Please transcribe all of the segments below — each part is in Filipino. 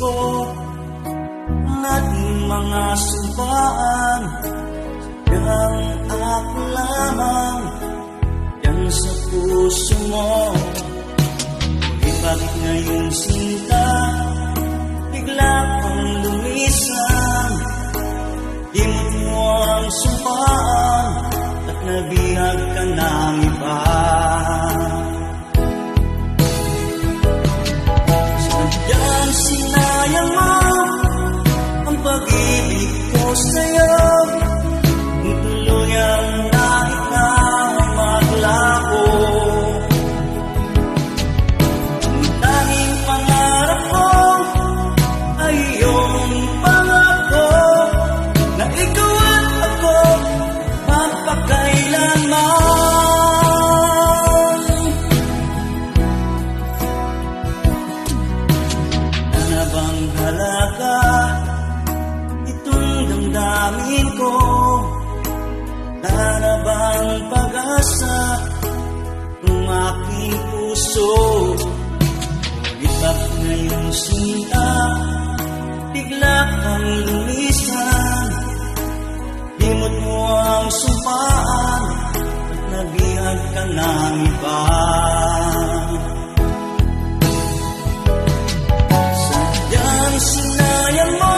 ko ang ating mga sumpaan. Yang ako lamang yan sa puso mo. Bakit ngayong sinta bigla kang lumisan? Di mo ang sumpaan at nabihag ka ng iba. Sadyang sinayang mo ang pag-ibig ko sa'yo. Kung tuluyang na ikaw ang maglako, itong damdamin ko. Wala na bang pag-asa ng aking puso? Ibak ngayong sinta bigla kang lumisan. Limot mo ang sumpaan at nabihag ka ng iba. Sinayang mo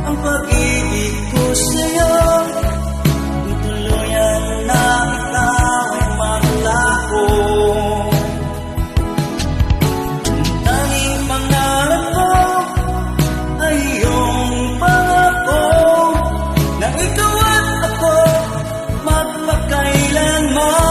ang pag-ibig ko sa'yo. Kung tuluyan na ikaw ay maglako, ang tanging pangarap ko ay iyong pangako na ikaw at ako magpakailanman.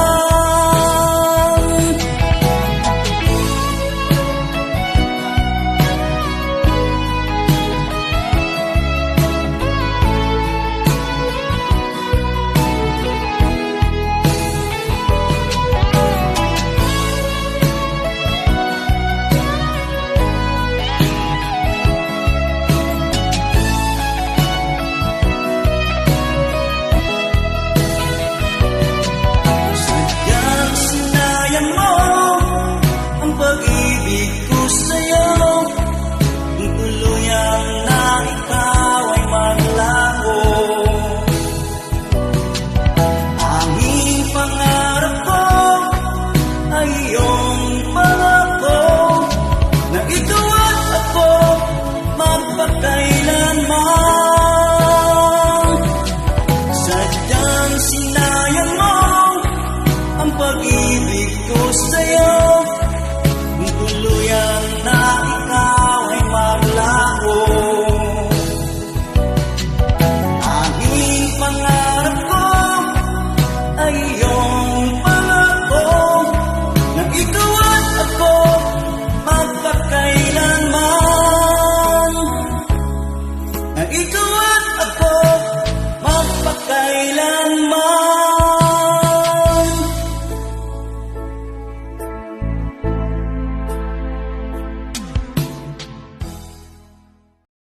Pag-ibig ko sa'yo, kung tuluyang na ikaw ay maglako, aming pangarap ko ay iyong pangako na ikaw at ako magpakailanman. Sadyang sinayang mo ang pag-ibig ko sa'yo.